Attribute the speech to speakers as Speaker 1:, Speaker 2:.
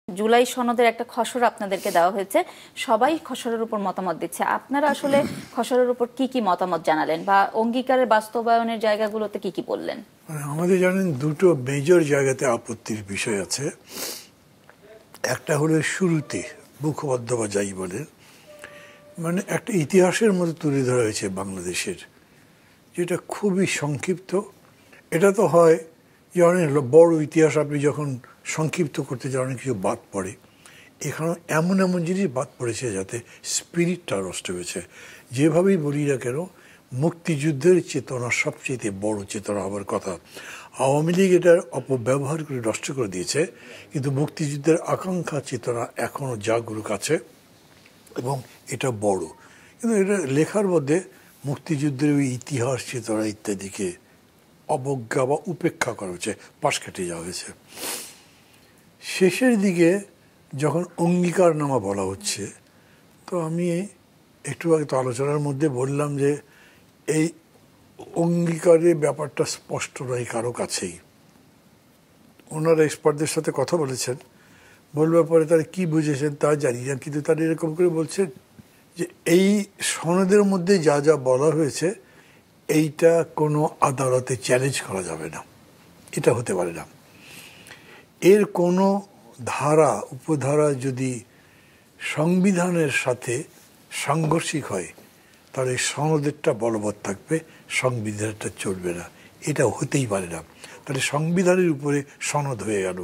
Speaker 1: জুলাই সনদের একটা খসড়া আপনাদেরকে দেওয়া হয়েছে, সবাই খসড়ার উপর মতামত দিচ্ছে, আপনারা আসলে খসড়ার উপর কি কি মতামত জানালেন বা অঙ্গীকারের বাস্তবায়নের জায়গাগুলোতে কি কি বললেন?
Speaker 2: আমাদের জানেন দুটো মেজর জায়গাতে আপত্তির বিষয় আছে। একটা হলো শুরুতে মুখবদ্ধ বা যাই বলেন, মানে একটা ইতিহাসের মতো তুলে ধরা হয়েছে বাংলাদেশের, যেটা খুবই সংক্ষিপ্ত। এটা তো হয় যে অনেক বড় ইতিহাস আপনি যখন সংক্ষিপ্ত করতে যান অনেক কিছু বাদ পড়ে, এখানে এমন এমন জিনিস বাদ পড়েছে যাতে স্পিরিটটা নষ্ট হয়েছে। যেভাবেই বলি না কেন, মুক্তিযুদ্ধের চেতনা সবচেয়ে বড় চেতনা হওয়ার কথা। আওয়ামী লীগ এটার অপব্যবহার করে নষ্ট করে দিয়েছে, কিন্তু মুক্তিযুদ্ধের আকাঙ্ক্ষা চেতনা এখনও জাগরুক আছে এবং এটা বড়। কিন্তু এটা লেখার মধ্যে মুক্তিযুদ্ধের ওই ইতিহাস চেতনা ইত্যাদিকে অবজ্ঞা বা উপেক্ষা করা হয়েছে, পাশ কেটে যাওয়া হয়েছে। শেষের দিকে যখন অঙ্গীকারনামা বলা হচ্ছে, তো আমি একটু আগে তো আলোচনার মধ্যে বললাম যে এই অঙ্গীকারের ব্যাপারটা স্পষ্ট নয় কারো কাছেই। ওনারা এক্সপার্টদের সাথে কথা বলেছেন, বলবার পরে তারা কি বুঝেছেন তা জানি না, কিন্তু তারা এরকম করে বলছেন যে এই সনদের মধ্যে যা যা বলা হয়েছে এইটা কোনো আদালতে চ্যালেঞ্জ করা যাবে না, এটা হতে পারে না। এর কোনো ধারা উপধারা যদি সংবিধানের সাথে সাংঘর্ষিক হয় তাহলে সনদেরটা বলবৎ থাকবে, সংবিধানটা চলবে না, এটা হতেই পারে না। তাহলে সংবিধানের উপরে সনদ হয়ে গেল।